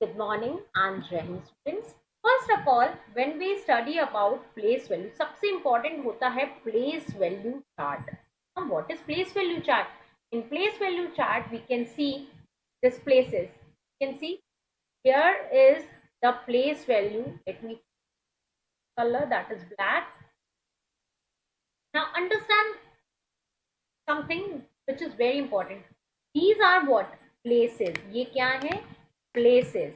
Good morning and Jai Hind students. First of all, when we study about place value, सबसे important होता है place value chart. Now, what is place value chart? In place value chart, we can see this places. You can see here is the place value. Let me color that is black. Now understand something which is very important. These are what? Places. ये क्या है? Places.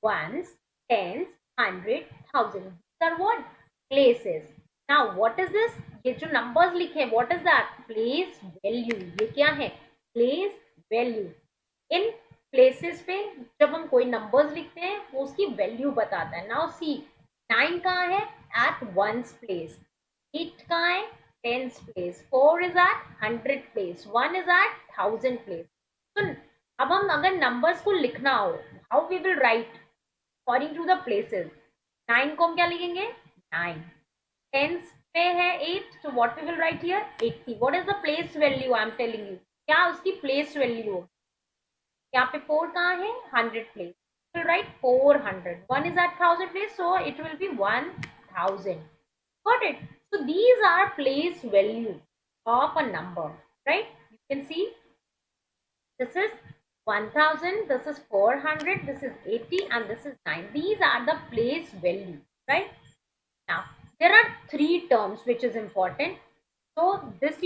Ones, tens, hundred, thousand. These are what? Places. Now what is this? ये जो numbers लिखे हैं, what is that? Place value. ये क्या है? Place value. इन places पे जब हम कोई numbers लिखते हैं वो उसकी value बताता है. Now see, 9 कहाँ है? At ones place. 8 कहाँ है? Tens place. 4 is at 100 place. 1 is at 1000 place. So अब हम अगर numbers को लिखना हो, how we will write according to the places. 9 को हम क्या लिखेंगे? 9. Tens पे है 8, so what we will write here? 80. What is the place value? I am telling you. क्या उसकी place value हो? यहाँ पे 4 कहाँ है? 100 place. We will write 400. 1 is at 1000 place, so it will be 1000. Got it? So these are place value of a number, right? You can see this is 1000, this is 400, this is 80, and this is 9. These are the place value, right? Now there are three terms which is important. So this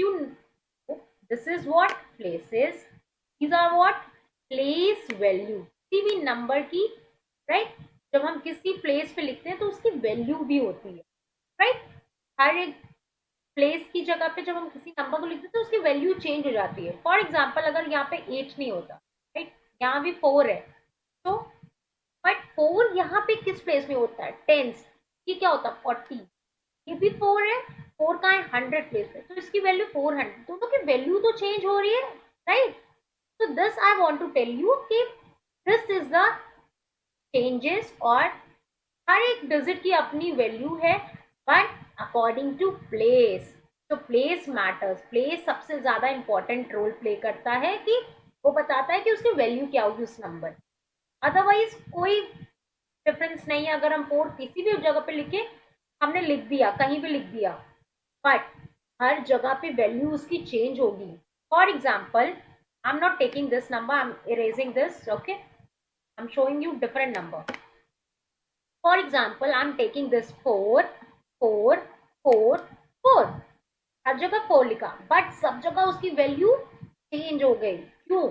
is what? Places. These are what? Place value. किसी भी number की, right? जब हम किसी place पे लिखते हैं तो उसकी value भी होती है, right? हर एक प्लेस की जगह पे जब हम किसी नंबर को लिखते हैं तो उसकी वैल्यू चेंज हो जाती है. फॉर एग्जाम्पल अगर यहाँ पे 8 नहीं होता, राइट, यहाँ भी 4 है, तो बट 4 यहाँ पे किस प्लेस में होता है? टेंस. ये क्या होता है? 40. ये भी 4 है. 4 कहाँ है? 100 प्लेस पे, तो इसकी वैल्यू 400. दोनों की वैल्यू तो चेंज हो रही है, राइट? तो this I want to tell you कि दिस इज द चेंजेस, और हर एक डिजिट की अपनी वैल्यू है, बट अकॉर्डिंग टू प्लेस. तो प्लेस मैटर्स. प्लेस सबसे ज्यादा इंपॉर्टेंट रोल प्ले करता है कि वो बताता है कि उसकी वैल्यू क्या होगी उस नंबर. अदरवाइज कोई डिफरेंस नहीं है. अगर हम 4 किसी भी जगह पे लिखे, हमने लिख दिया, कहीं भी लिख दिया, बट हर जगह पे वैल्यू उसकी चेंज होगी. For example, I am not taking this number, I am erasing this. Okay, I am showing you different number. For example, I am taking this 4, 4, 4, 4. हर जगह 4 लिखा, बट सब जगह उसकी वैल्यू चेंज हो गई. क्यों?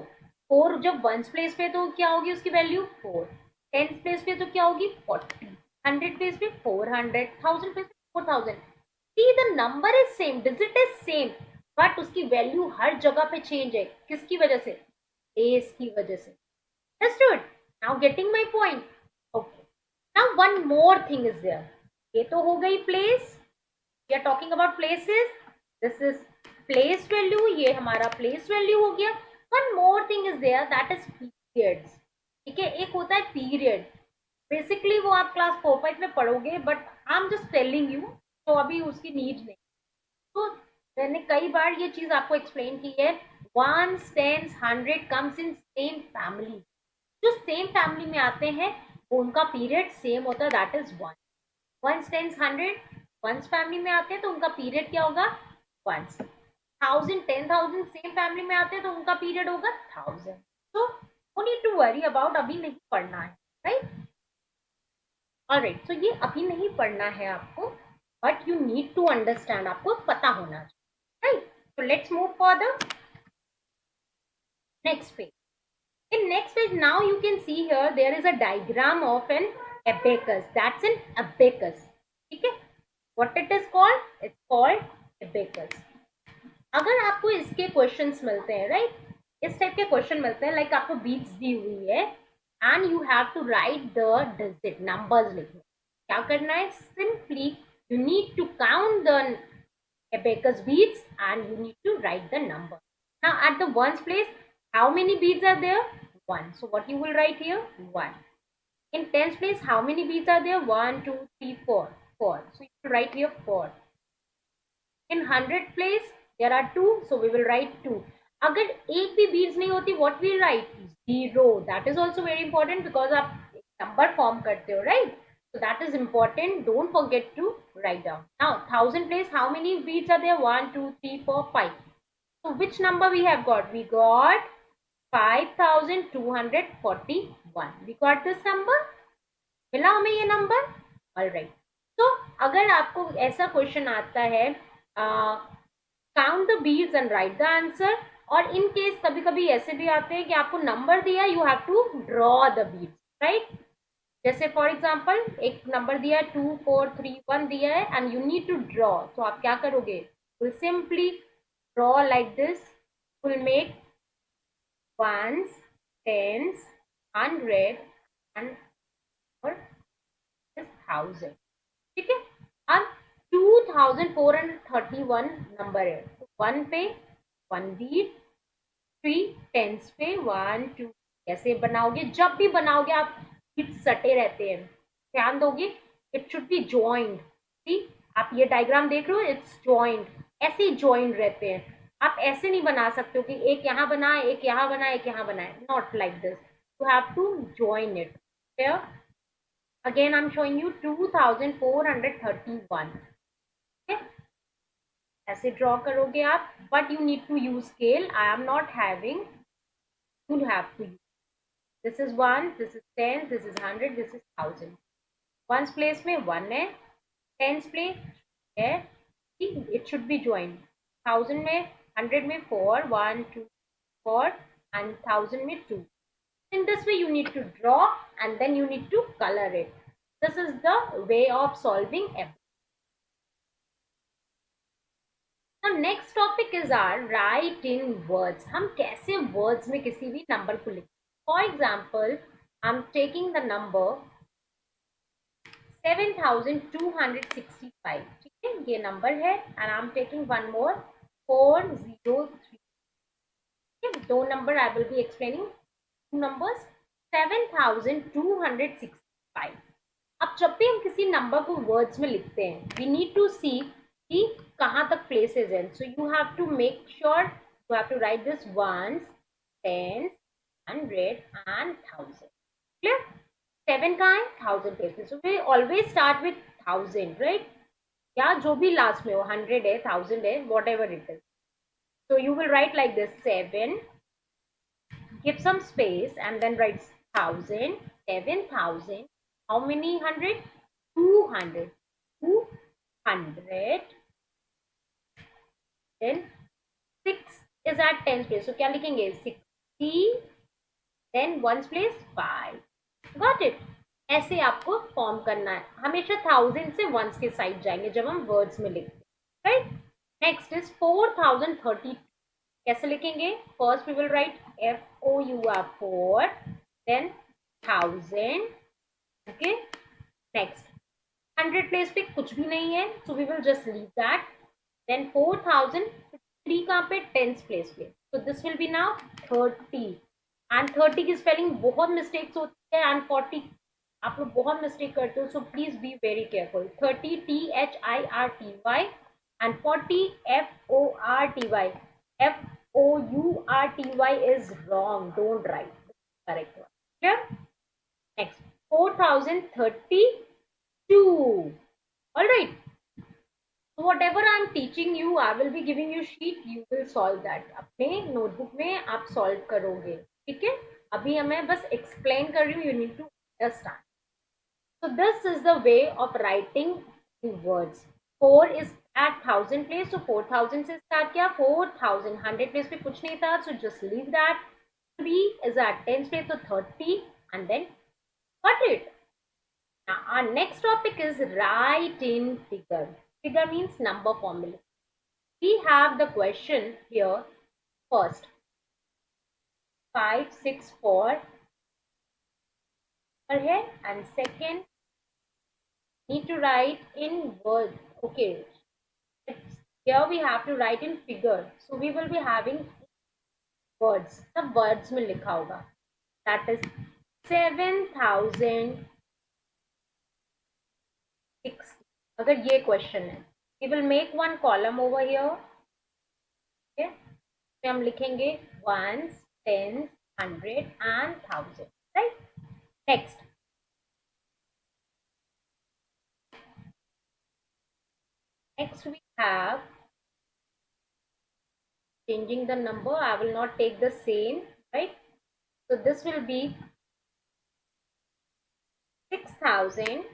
4 जब वंस प्लेस पे तो क्या होगी उसकी वैल्यू? 4. टेंस प्लेस पे तो क्या होगी? 40. 100 प्लेस पे 400. 1000 प्लेस पे 4000. See, the number is same, digit is same, but उसकी वैल्यू हर जगह पे चेंज है. किसकी वजह से? प्लेस की वजह से. Understood? Now getting my point? Okay. Now one more thing is there. ये तो हो गई place. We are talking about places. This is place value. ये हमारा place value हो गया. One more thing is there, that is periods. ठीक है, एक होता है period. Basically वो आप class 4-5 में पढ़ोगे, but I'm just telling you, तो अभी उसकी need नहीं. तो मैंने कई बार ये चीज आपको explain की है. Ones, tens, 100 comes in same family. जो सेम फैमिली में आते हैं वो उनका पीरियड सेम होता है, that is 1. Ones, tens, 100 ones family में आते हैं तो उनका पीरियड क्या होगा? वंस. 1000, 10,000 सेम फैमिली में आते हैं तो उनका पीरियड होगा 1000. तो no need to worry about, अभी नहीं पढ़ना है, राइट? ऑलराइट, सो ये अभी नहीं पढ़ना है आपको, but you need to understand, आपको पता होना चाहिए, right? So let's move for the next page. In next page, now you can see here there is a diagram of an abacus. That's an abacus. ठीक है? What it is called? It's called abacus. अगर आपको इसके questions मिलते हैं, right, इस type के question मिलते हैं, लाइक आपको बीट्स दी हुई है and you have to write the digit, numbers लिखने. क्या करना है? Simply you need to count the abacus beads and you need to write the number. Now at the ones place, how many beads are there? 1. So what you will write here? 1. In tens place, how many beads are there? 1, 2, 3, 4. 4. So you will write here 4. In 100 place, there are 2. So we will write 2. अगर एक भी beads नहीं होती, what we write? 0. That is also very important because आप number form करते हो, right? So that is important. Don't forget to write down. Now, 1000 place, how many beads are there? 1, 2, 3, 4, 5. So which number we have got? We got 5241. We got this number. मिला हमें ये number? All right. तो अगर आपको ऐसा question आता है, count the beads and right the answer, और इन केस कभी कभी ऐसे भी आते हैं कि आपको नंबर दिया, you have to draw the beads, right? जैसे फॉर एग्जाम्पल एक नंबर दिया है 2 4 3 1 दिया है and you need to draw, तो आप क्या करोगे? Will simply draw like this, will make ones, tens, 100 and और 1000. ठीक है? अब 2431 नंबर है, तो 1 पे 1 बीट, 3 टेंस पे 1 2. कैसे बनाओगे? जब भी बनाओगे आप बीट सटे रहते हैं, ध्यान दोगे. It should be joint. See, आप ये डायग्राम देख रहे हो, इट्स ज्वाइंट. ऐसे ही ज्वाइंट रहते हैं. आप ऐसे नहीं बना सकते हो कि एक यहाँ बना, एक यहाँ बना, एक यहाँ बनाए. Not like this. You have to join it. Again, I'm showing you 2431. Okay? ऐसे ड्रॉ करोगे आप, but you need to use scale. I am not having. You have to use. This is 1, this is 10, this is 100, this is 1000. Ones place में 1 है, tens place है, it should be joint. 1000 में, 100 में 4 1 2 4 and 1000 में 2. In this way you need to draw and then you need to color it. This is the way of solving everything. Now next topic is our write in words. हम कैसे words में किसी भी number को लिखें. For example, I'm taking the number 7265. ठीक है, ये number है and I'm taking one more 403. Okay, दो number I will be explaining. Numbers 7265. अब जब भी हम किसी नंबर को वर्ड्स में लिखते हैं, वी नीड टू सी कि कहाँ तक प्लेसेस हैं. So you have to make sure, you have to write this ones, tens, 100 and 1000. Clear? 7 कहाँ है? 1000 places. So we always start with 1000, right? या जो भी लास्ट में हो, 100 है, 1000 है, what ever it is. So you will write like this 7, give some space and then write 1000, 7000. How many 100? 200. 200. Then 6 is at 10th place. So क्या लिखेंगे? 60. Then 1's place 5. Got it? ऐसे आपको फॉर्म करना है. हमेशा 1000 से 1s के side जाएंगे जब हम वर्ड्स में लिखते हैं, राइट? Next is 4030. कैसे लिखेंगे? First we will write FOUR 4, then 1000. Okay, next 100 place पे कुछ भी नहीं है, so we will just leave that. Then 4003 कहाँ पे? 10th प्लेस पे. So this will be now 30. And 30 की स्पेलिंग बहुत मिस्टेक्स होती है एंड 40 आप लोग बहुत मिस्टेक करते हो, so please be very careful. 30 THIRTY and 40 FORTY. FOURTY is wrong. Don't write. Correct one. Clear? Next, 4032. All right. So whatever I am teaching you, I will be giving you sheet. You will solve that. अपने notebook में आप solve करोगे. ठीक है? अभी मैं बस explain कर रही हूँ. You need to understand. So this is the way of writing in words. 4 is at 1000 place, so 4000 से start किया. 4000 100 place पे कुछ नहीं था, so just leave that. 3 is at 10th place, so 30, and then got it. Now our next topic is write in figure. Figure means number formula. We have the question here. First 564 है, and second need to write in word. Okay, here we have to write in figure, so we will be having words. सब words में लिखा होगा. That is 7060. अगर ये question है, we will make one column over here. Okay, तो हम लिखेंगे 1s, 10s, 100 and 1000. Right? Next, next we have changing the number. I will not take the same, right? So this will be 6,000.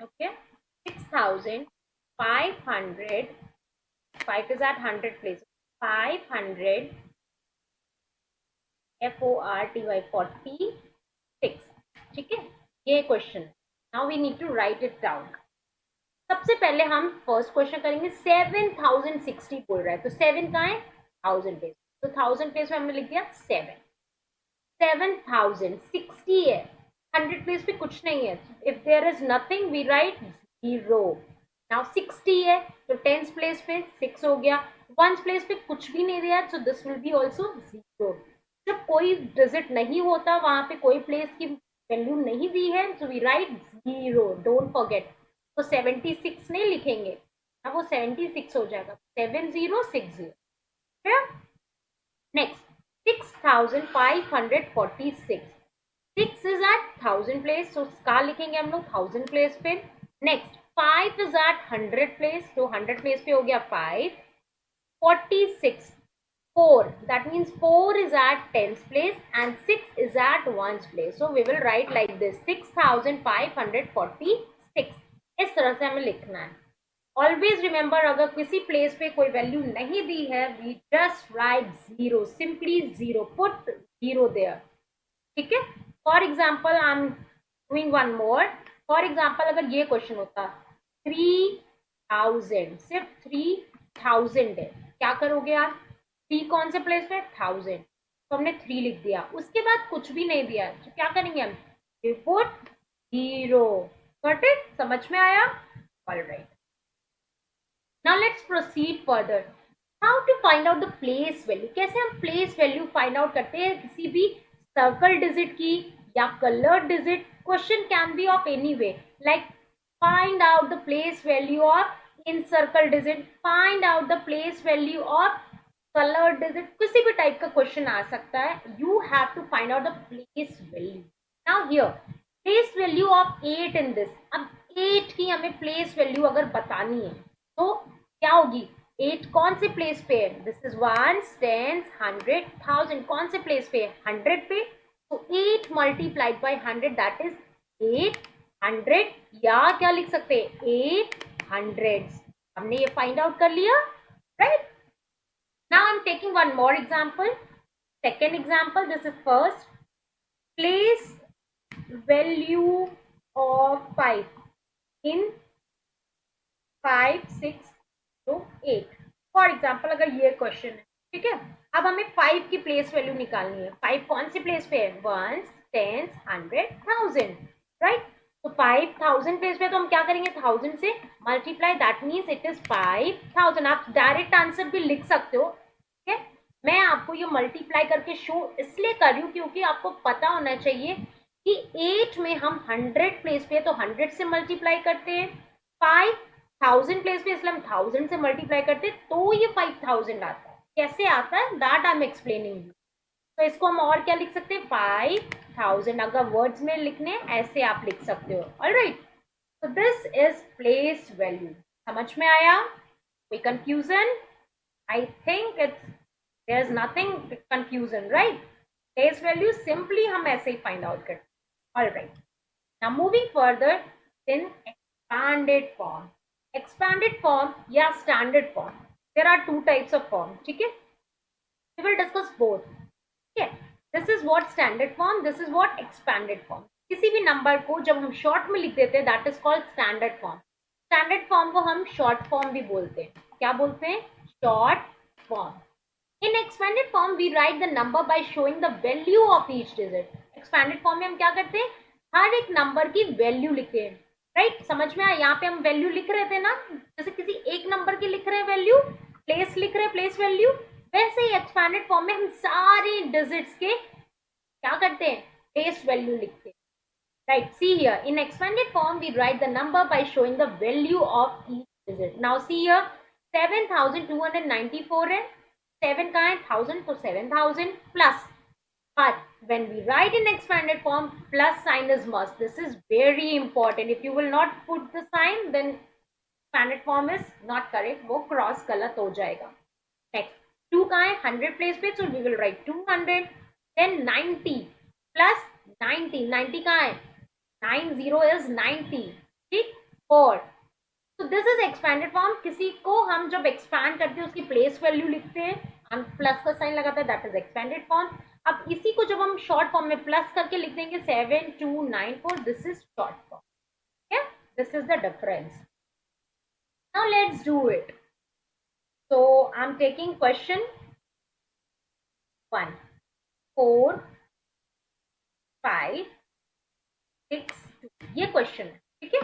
Okay, 6,500. 5 is at 100 place. 500 FORTY 46. ठीक है, ये question. Now we need to write it down. सबसे पहले हम first question करेंगे. 7060 बोल रहा है, तो 7 कहाँ है? 1000 प्लेस. तो 1000 प्लेस में हमने लिख दिया 7. 7060 है, 100 प्लेस पे कुछ नहीं है. If there is nothing we write 0. Now 60 है, तो 10th प्लेस पे 6 हो गया. 1st प्लेस पे कुछ भी नहीं दिया, सो दिस विल बी ऑल्सो 0. जब कोई डिजिट नहीं होता, वहां पे कोई प्लेस की वैल्यू नहीं दी है, so we write 0. Don't forget. तो 76 नहीं लिखेंगे, अब वो 76 हो जाएगा. 7060. Next 6546. 6 is at 1000 place, so कहाँ लिखेंगे हम लोग? 1000 place पे. नेक्स्ट 5 is at 100 place, तो 100 place पे हो गया 5. 46 4, that means 4 is at 10th place and 6 is at 1st place. So we will write like this, 6546. इस तरह से हमें लिखना है. ऑलवेज रिमेंबर, अगर किसी प्लेस पे कोई वैल्यू नहीं दी है, we just write 0. Simply 0. Put 0 there. ठीक है. For example I am doing one more. For example अगर ये क्वेश्चन होता 3000, सिर्फ 3000 है, क्या करोगे आप? 3 कौन से प्लेस पे? 1000. तो हमने 3 लिख दिया, उसके बाद कुछ भी नहीं दिया, तो क्या करेंगे हम? We put 0. Got it? समझ में आया? Alright. Now let's proceed further. How to find out the place value? कैसे हम place value find out करते हैं किसी भी circle digit की या colored digit? Question can be of any way, like find out the place value of encircled digit, find out the place value of colored digit. किसी भी type का question आ सकता है. You have to find out the place value. Now here place value of 8 in this. अब 8 की हमें place value अगर बतानी है तो क्या होगी? 8 कौन से प्लेस पे है? This is 1, 10, 100, 1000. कौन से प्लेस पे है? 100 पे. तो 8 मल्टीप्लाइड बाय 100, दैट इज 800. या क्या लिख सकते हैं? 800. हमने ये फाइंड आउट कर लिया, right? Now I am taking one more example. Second example, this is first. Place value of 5 in 5, 6 to 8. For example अगर ये क्वेश्चन है, ठीक है. अब हमें 5 की प्लेस वैल्यू निकालनी है. 5 कौन सी प्लेस पे है? 1, 10, 100, 1000, राइट? तो 5000 प्लेस पे, तो हम क्या करेंगे? 1000 से multiply, that means it is 5000. आप डायरेक्ट आंसर भी लिख सकते हो, ठीक है. मैं आपको ये मल्टीप्लाई करके शो इसलिए कर रही हूँ क्योंकि आपको पता होना चाहिए कि 8 में हम 100 प्लेस पे है, तो 100 से मल्टीप्लाई करते हैं. 5000 प्लेस पे, इसलिए हम 1000 से मल्टीप्लाई करते हैं, तो ये 5000 आता है. कैसे आता है? That I am explaining you. तो इसको हम और क्या लिख सकते हैं? 5000. अगर वर्ड्स में लिखने ऐसे आप लिख सकते हो. ऑलराइट. तो दिस इज प्लेस वैल्यू. समझ में आया? कोई confusion? I think it's there is nothing confusion, right? Place value simply हम ऐसे ही फाइंड आउट करते हैं. Alright. Now moving further in expanded form. Expanded form या standard form. There are 2 types of form. ठीक है. We will discuss both. ठीक है. This is what standard form. This is what expanded form. किसी भी number को जब हम शॉर्ट में लिख देते हैं, that is called standard form. Standard form को हम short form भी बोलते हैं. क्या बोलते हैं? Short form. In expanded form, we write the number by showing the value of each digit. Expanded form में हम क्या करते हैं? हर एक नंबर की वैल्यू लिखते हैं, राइट? समझ में आया? यहाँ पे हम वैल्यू लिख रहे थे ना, जैसे किसी एक नंबर की लिख रहे हैं वैल्यू, प्लेस लिख रहे हैं प्लेस वैल्यू, वैसे ही एक्सपैंडेड फॉर्म में हम सारे डिजिट्स के क्या करते हैं? प्लेस वैल्यू लिखते हैं, right? See here, in expanded form we write the number by showing the value of each digit. Now see here 7294 है. 7 कहाँ है? 1000, तो 7000 plus. But when we write in expanded form, plus sign is must. This is very important. If you will not put the sign, then expanded form is not correct, वो cross गलत हो जाएगा. Next 2 कहाँ है 100 place पे, so we will write 200. Then 90 plus 90 कहाँ है 90 is 90. ठीक. 4. तो दिस इज एक्सपैंडेड फॉर्म. किसी को हम जब एक्सपैंड करते हैं उसकी प्लेस वैल्यू लिखते हैं, हम प्लस का साइन लगाते हैं, दैट इज एक्सपैंडेड फॉर्म. अब इसी को जब हम शॉर्ट फॉर्म में प्लस करके लिख देंगे 7294, this is short form. Yeah, this is the difference. Now let's do it. So I'm taking question 1. 4 5 6 2 ये क्वेश्चन है. ठीक है.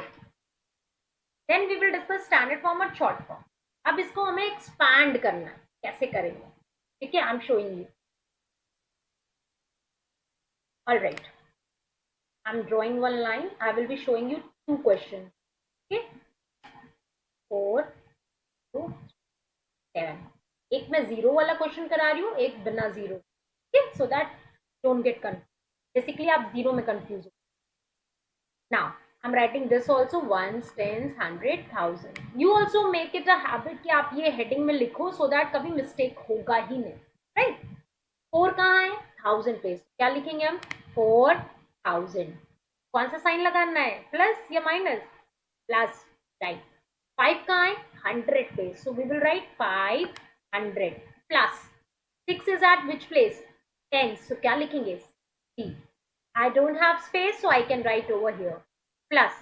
Then we will discuss standard form और शॉर्ट फॉर्म. अब इसको हमें एक्सपैंड करना है, कैसे करेंगे. ठीक है, I am showing you. All right, I am drawing one line. I will be showing you 2 question. ठीक है. 4 2 7. एक मैं जीरो वाला क्वेश्चन करा रही हूँ, एक बिना जीरो. ठीक है, so that don't get confuse. Basically आप जीरो में कंफ्यूज हो. Now I'm writing this also, ones, tens, 100, 1000. You also make it a habit कि आप ये heading में लिखो so that कभी mistake होगा ही नहीं. Right? 4 कहाँ है 1000 प्लेस. क्या लिखेंगे हम 4000. कौन सा साइन लगाना है प्लस या माइनस. प्लस. राइट. 5 कहाँ है 100 place, so we will write 500 plus. 6 is at which place 10, so क्या लिखेंगे C. I don't have space, so I can write over here. Plus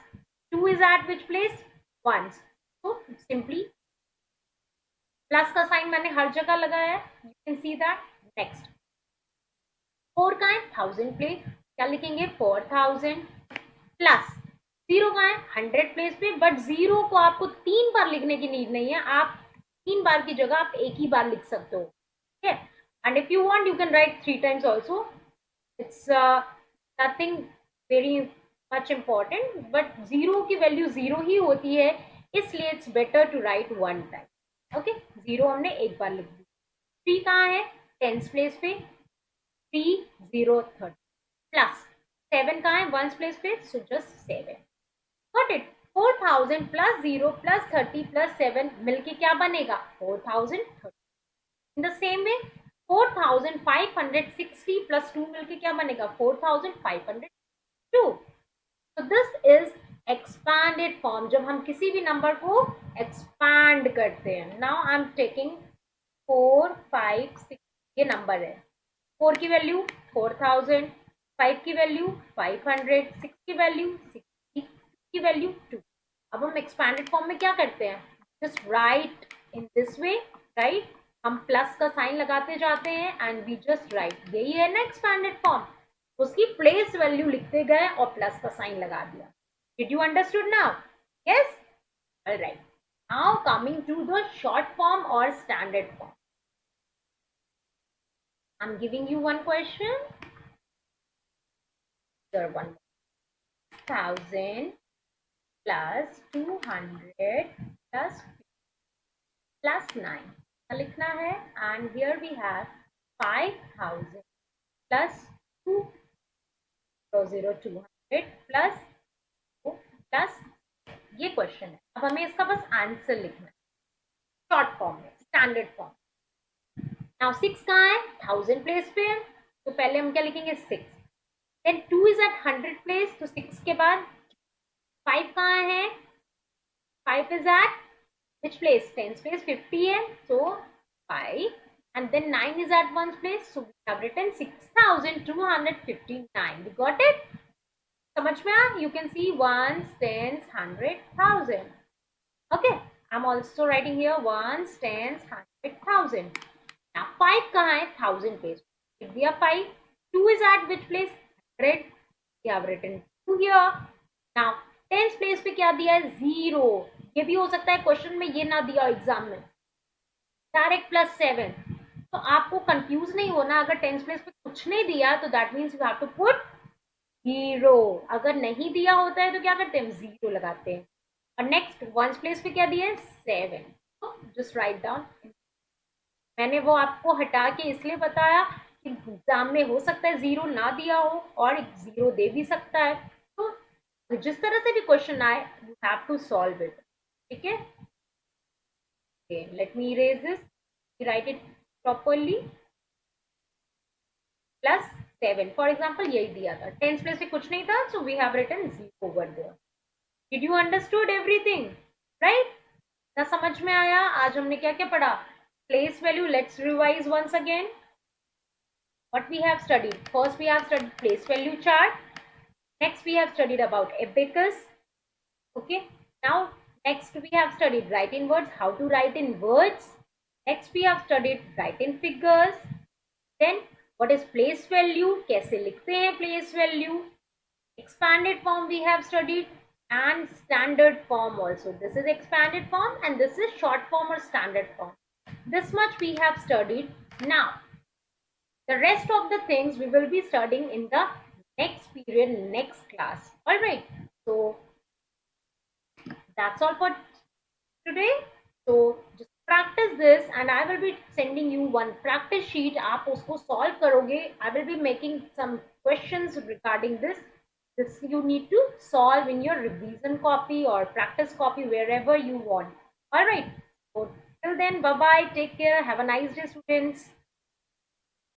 2 is at which place ones, so simply plus का sign मैंने हर जगह लगाया है. You can see that. Next 4 का है 1000 place, क्या लिखेंगे 4000. प्लस 0 का है 100 प्लेस पे, बट 0 को आपको 3 बार लिखने की नीड नहीं है. आप 3 बार की जगह आप एक ही बार लिख सकते हो. ठीक है. And if you want you can write 3 times also. It's nothing very much important, but 0 की वैल्यू 0 ही होती है, इसलिए it's better to write 1 time. Okay. 0 हमने एक बार लिख दी. 3 कहाँ है 10s प्लेस पे, 3 0 30. प्लस 7 कहाँ है 1s प्लेस पे, so just 7. Got it. 4000 plus 0 plus 30 plus 7 मिलके क्या बनेगा 4030. In the same way 4560 plus 2 मिलके क्या बनेगा 4502. So this is expanded form, जब हम किसी भी नंबर को expand करते हैं. Now I'm taking 4 5 6 ये नंबर है. 4 की वैल्यू 4000, 5 की वैल्यू 500, 6 की वैल्यू 60, 6 की वैल्यू 2. अब हम expanded form में क्या करते हैं, just write in this way. right, हम प्लस का साइन लगाते जाते हैं and we just write. यही है ना expanded form. उसकी प्लेस वैल्यू लिखते गए और प्लस का साइन लगा दिया. Did you understood now. Yes. Alright. Now coming to the short form और standard form. I am giving you one question. 1000 plus 200 plus 9 लिखना है. And here we have 5000 plus 2 0 200 plus plus ये question है. अब हमें इसका बस आंसर लिखना है शॉर्ट फॉर्म में, स्टैंडर्ड फॉर्म. नाउ 6 कहाँ है 1000 प्लेस पे, तो पहले हम क्या लिखेंगे 6. देन 2 इज एट 100 प्लेस, तो 6 के बाद 5 कहाँ है 5 is eight which place 10 place 50 है, so 5. And then 9 is at one's place, so we have written 6259. We got it? समझ में आया? You can see ones, tens, 100, 1000. Okay, I'm also writing here ones, tens, 100, 1000. Now 5 कहाँ है 1000 place. Give दिया 5. 2 is at which place 100. We have written 2 here. Now 10th place पे क्या दिया है 0. ये भी हो सकता है क्वेश्चन में ये ना दिया एग्जाम में, डायरेक्ट प्लस 7. तो आपको कंफ्यूज नहीं होना. अगर 10th प्लेस पे कुछ नहीं दिया तो that means you have to put 0. अगर नहीं दिया होता है तो क्या करते हैं 0 लगाते हैं. और नेक्स्ट 1st प्लेस पे क्या दिया है 7. तो जस्ट राइट डाउन. मैंने वो आपको हटा के इसलिए बताया कि एग्जाम में हो सकता है 0 ना दिया हो और 0 दे भी सकता है. तो जिस तरह से भी क्वेश्चन आए you have to solve it. ठीक है. Okay, let me erase this. Write it properly. +7. For example, यही दिया था. Tens place में कुछ नहीं था, so we have written 0 over there. Did you understood everything? Right? ना समझ में आया? आज हमने क्या क्या पढ़ा? Place value. Let's revise once again. What we have studied? First, we have studied place value chart. Next, we have studied about abacus. Okay. Now, next we have studied write in words. How to write in words. Next, we have studied write in figures. Then, what is place value? कैसे लिखते हैं place value? Expanded form we have studied and standard form also. This is expanded form and this is short form or standard form. This much we have studied. Now, the rest of the things we will be studying in the next period, next class. All right. So, that's all for today. So, just practice this and I will be sending you one practice sheet. आप उसको solve करोगे. I will be making some questions regarding this. This you need to solve in your revision copy or practice copy wherever you want. All right. So, till then, bye-bye. Take care. Have a nice day, students.